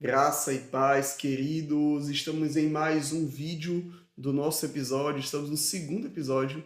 Graça e paz, queridos. Estamos em mais um vídeo do nosso episódio. Estamos no segundo episódio,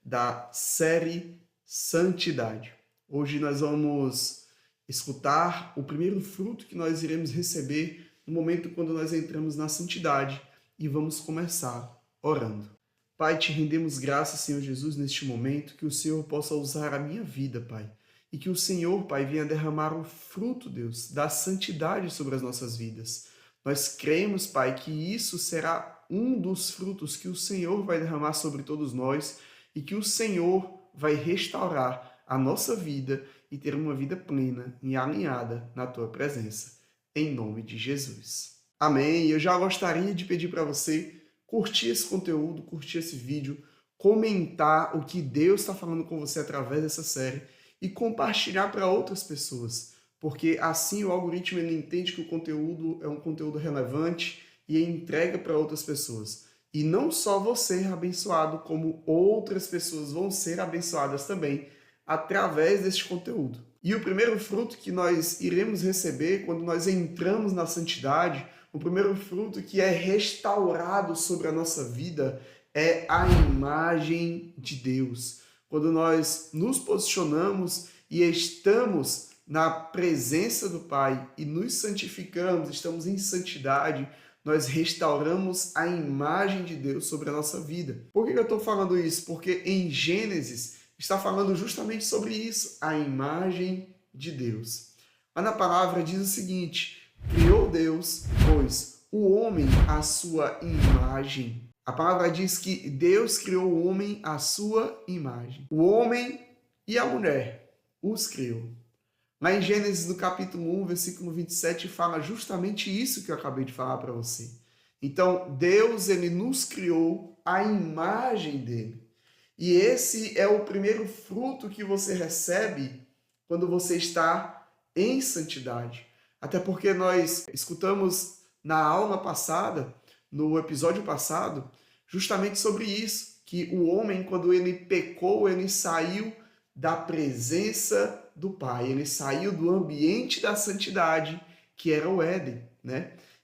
da série Santidade. Hoje nós vamos escutar o primeiro fruto que nós iremos receber no momento quando nós entramos na santidade e vamos começar orando. Pai, te rendemos graças, Senhor Jesus, neste momento, que o Senhor possa usar a minha vida, Pai. E que o Senhor, Pai, venha derramar o fruto, Deus, da santidade sobre as nossas vidas. Nós cremos, Pai, que isso será um dos frutos que o Senhor vai derramar sobre todos nós e que o Senhor vai restaurar a nossa vida e ter uma vida plena e alinhada na Tua presença. Em nome de Jesus. Amém. Eu já gostaria de pedir para você curtir esse conteúdo, curtir esse vídeo, comentar o que Deus está falando com você através dessa série e compartilhar para outras pessoas, porque assim o algoritmo ele entende que o conteúdo é um conteúdo relevante e entrega para outras pessoas. E não só você é abençoado, como outras pessoas vão ser abençoadas também através deste conteúdo. E o primeiro fruto que nós iremos receber quando nós entramos na santidade, o primeiro fruto que é restaurado sobre a nossa vida é a imagem de Deus. Quando nós nos posicionamos e estamos na presença do Pai e nos santificamos, estamos em santidade, nós restauramos a imagem de Deus sobre a nossa vida. Por que eu estou falando isso? Porque em Gênesis está falando justamente sobre isso, a imagem de Deus. Mas na palavra diz o seguinte: criou Deus, pois, o homem à sua imagem. A palavra diz que Deus criou o homem à sua imagem. O homem e a mulher os criou. Lá em Gênesis, no capítulo 1, versículo 27, fala justamente isso que eu acabei de falar para você. Então, Deus, ele nos criou à imagem dele. E esse é o primeiro fruto que você recebe quando você está em santidade. Até porque nós escutamos na aula passada, no episódio passado, justamente sobre isso, que o homem, quando ele pecou, ele saiu da presença do Pai, ele saiu do ambiente da santidade, que era o Éden,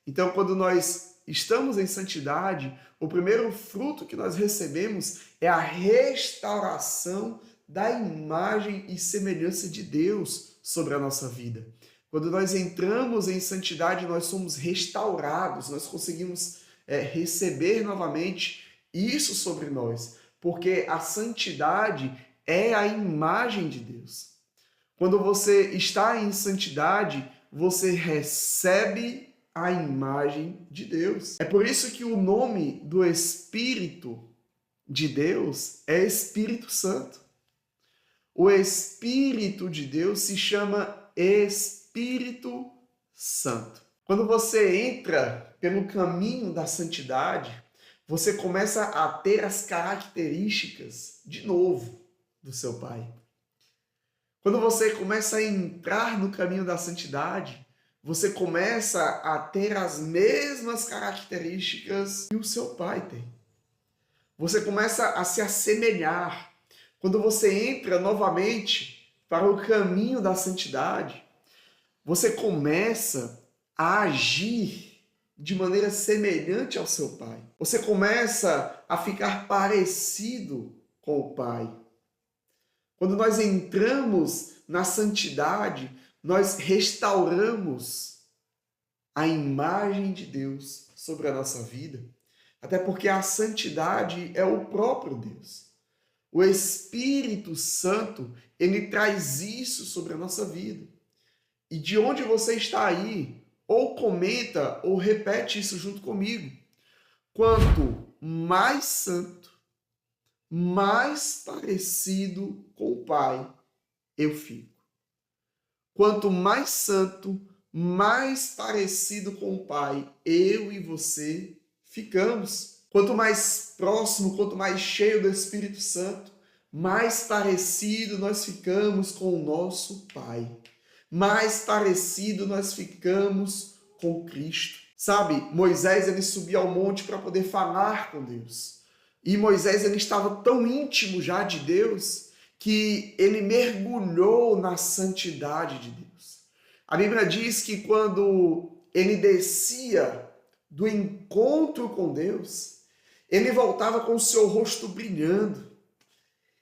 Então, quando nós estamos em santidade, o primeiro fruto que nós recebemos é a restauração da imagem e semelhança de Deus sobre a nossa vida. Quando nós entramos em santidade, nós somos restaurados, nós conseguimos receber novamente isso sobre nós, porque a santidade é a imagem de Deus. Quando você está em santidade, você recebe a imagem de Deus. É por isso que o nome do Espírito de Deus é Espírito Santo. O Espírito de Deus se chama Espírito Santo. Quando você entra pelo caminho da santidade, você começa a ter as características, de novo, do seu Pai. Quando você começa a entrar no caminho da santidade, você começa a ter as mesmas características que o seu Pai tem. Você começa a se assemelhar. Quando você entra novamente para o caminho da santidade, você começa a agir de maneira semelhante ao seu Pai. Você começa a ficar parecido com o Pai. Quando nós entramos na santidade, nós restauramos a imagem de Deus sobre a nossa vida. Até porque a santidade é o próprio Deus. O Espírito Santo, ele traz isso sobre a nossa vida. E de onde você está aí, ou comenta ou repete isso junto comigo. Quanto mais santo, mais parecido com o Pai eu fico. Quanto mais santo, mais parecido com o Pai eu e você ficamos. Quanto mais próximo, quanto mais cheio do Espírito Santo, mais parecido nós ficamos com o nosso Pai. Mais parecido nós ficamos com Cristo. Sabe, Moisés ele subia ao monte para poder falar com Deus. E Moisés ele estava tão íntimo já de Deus que ele mergulhou na santidade de Deus. A Bíblia diz que quando ele descia do encontro com Deus, ele voltava com o seu rosto brilhando,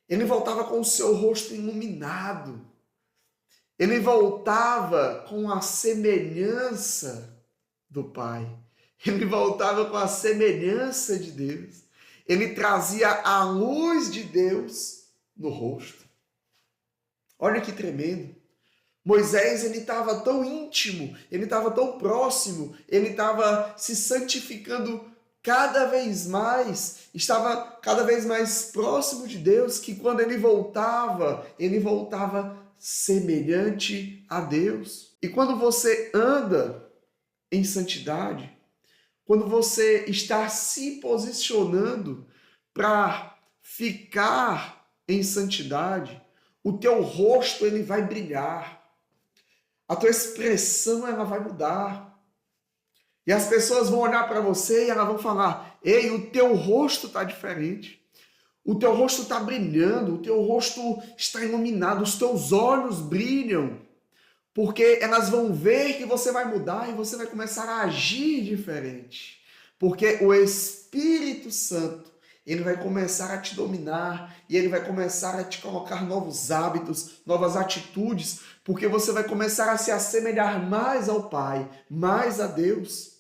ele voltava com o seu rosto iluminado, ele voltava com a semelhança do Pai, ele voltava com a semelhança de Deus, ele trazia a luz de Deus no rosto. Olha que tremendo. Moisés, ele estava tão íntimo, ele estava tão próximo, ele estava se santificando cada vez mais, estava cada vez mais próximo de Deus, que quando ele voltava semelhante a Deus. E quando você anda em santidade, quando você está se posicionando para ficar em santidade, o teu rosto ele vai brilhar. A tua expressão ela vai mudar. E as pessoas vão olhar para você e elas vão falar: ei, o teu rosto está diferente. O teu rosto está brilhando, o teu rosto está iluminado, os teus olhos brilham. Porque elas vão ver que você vai mudar e você vai começar a agir diferente. Porque o Espírito Santo, ele vai começar a te dominar e ele vai começar a te colocar novos hábitos, novas atitudes, porque você vai começar a se assemelhar mais ao Pai, mais a Deus.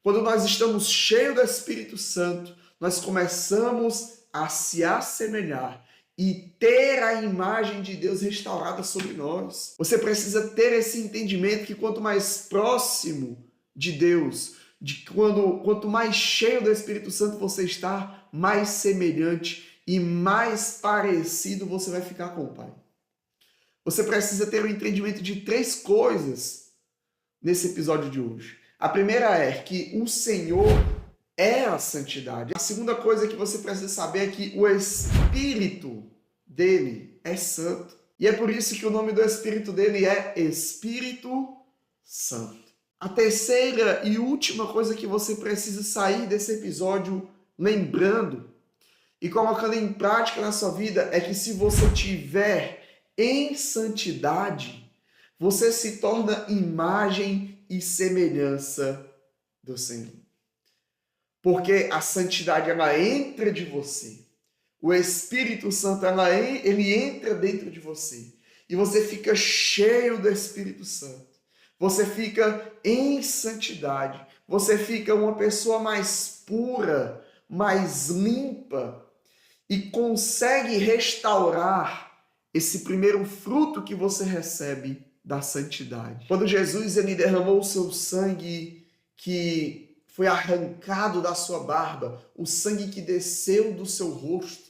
Quando nós estamos cheios do Espírito Santo, nós começamos a se assemelhar e ter a imagem de Deus restaurada sobre nós. Você precisa ter esse entendimento que quanto mais próximo de Deus, quanto mais cheio do Espírito Santo você está, mais semelhante e mais parecido você vai ficar com o Pai. Você precisa ter um entendimento de 3 coisas nesse episódio de hoje. A primeira é que o Senhor é a santidade. A segunda coisa que você precisa saber é que o Espírito dele é santo. E é por isso que o nome do Espírito dele é Espírito Santo. A terceira e última coisa que você precisa sair desse episódio lembrando e colocando em prática na sua vida é que se você tiver em santidade, você se torna imagem e semelhança do Senhor. Porque a santidade, ela entra de você. O Espírito Santo, ele entra dentro de você. E você fica cheio do Espírito Santo. Você fica em santidade. Você fica uma pessoa mais pura, mais limpa. E consegue restaurar esse primeiro fruto que você recebe da santidade. Quando Jesus ele derramou o seu sangue que foi arrancado da sua barba, o sangue que desceu do seu rosto,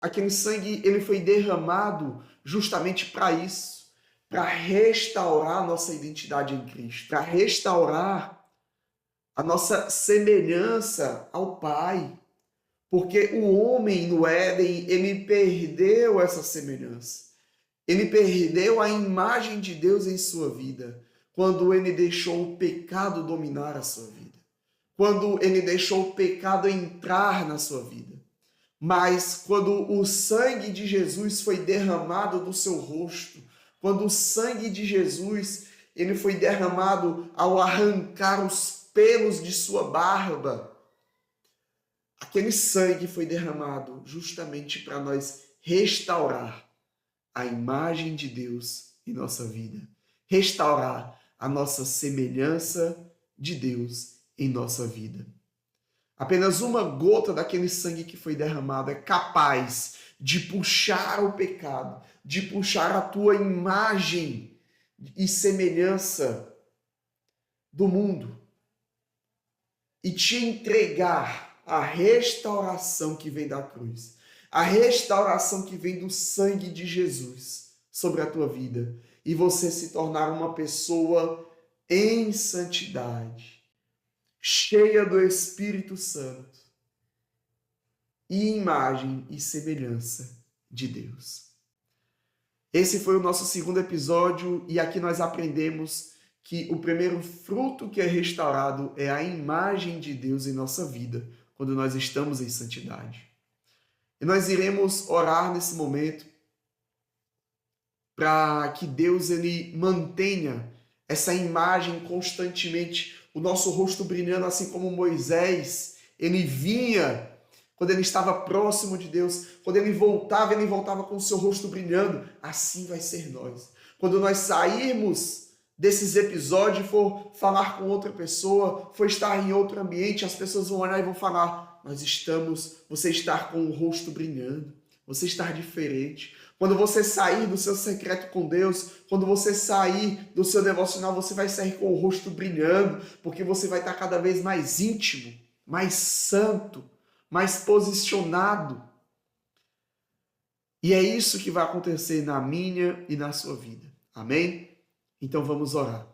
aquele sangue ele foi derramado justamente para isso, para restaurar a nossa identidade em Cristo, para restaurar a nossa semelhança ao Pai. Porque o homem no Éden, ele perdeu essa semelhança. Ele perdeu a imagem de Deus em sua vida, quando ele deixou o pecado dominar a sua vida. Quando ele deixou o pecado entrar na sua vida. Mas quando o sangue de Jesus foi derramado do seu rosto, quando o sangue de Jesus ele foi derramado ao arrancar os pelos de sua barba, aquele sangue foi derramado justamente para nós restaurar a imagem de Deus em nossa vida. Restaurar a nossa semelhança de Deus em nossa vida. Apenas uma gota daquele sangue que foi derramado é capaz de puxar o pecado, de puxar a tua imagem e semelhança do mundo e te entregar a restauração que vem da cruz, a restauração que vem do sangue de Jesus sobre a tua vida e você se tornar uma pessoa em santidade, cheia do Espírito Santo e imagem e semelhança de Deus. Esse foi o nosso segundo episódio e aqui nós aprendemos que o primeiro fruto que é restaurado é a imagem de Deus em nossa vida, quando nós estamos em santidade. E nós iremos orar nesse momento para que Deus ele mantenha essa imagem constantemente o nosso rosto brilhando, assim como Moisés, ele vinha quando ele estava próximo de Deus, quando ele voltava com o seu rosto brilhando. Assim vai ser nós. Quando nós sairmos desses episódios e for falar com outra pessoa, for estar em outro ambiente, as pessoas vão olhar e vão falar: você está com o rosto brilhando, você está diferente. Quando você sair do seu secreto com Deus, quando você sair do seu devocional, você vai sair com o rosto brilhando, porque você vai estar cada vez mais íntimo, mais santo, mais posicionado. E é isso que vai acontecer na minha e na sua vida. Amém? Então vamos orar.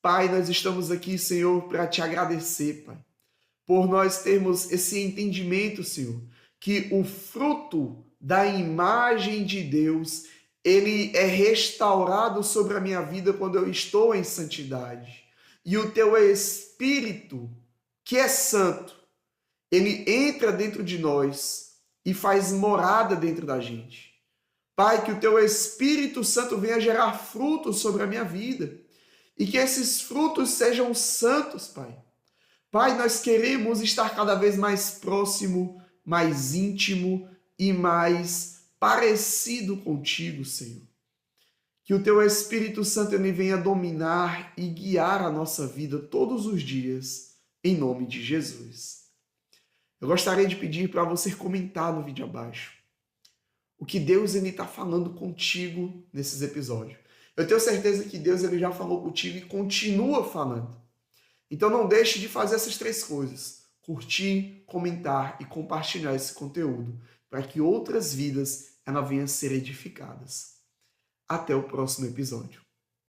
Pai, nós estamos aqui, Senhor, para te agradecer, Pai, por nós termos esse entendimento, Senhor, que o fruto da imagem de Deus, ele é restaurado sobre a minha vida quando eu estou em santidade. E o teu Espírito, que é santo, ele entra dentro de nós e faz morada dentro da gente. Pai, que o teu Espírito Santo venha gerar frutos sobre a minha vida e que esses frutos sejam santos, Pai. Pai, nós queremos estar cada vez mais próximo, mais íntimo e mais parecido contigo, Senhor. Que o teu Espírito Santo ele venha dominar e guiar a nossa vida todos os dias, em nome de Jesus. Eu gostaria de pedir para você comentar no vídeo abaixo o que Deus está falando contigo nesses episódios. Eu tenho certeza que Deus ele já falou contigo e continua falando. Então não deixe de fazer essas 3 coisas: curtir, comentar e compartilhar esse conteúdo, para que outras vidas elas venham a ser edificadas. Até o próximo episódio.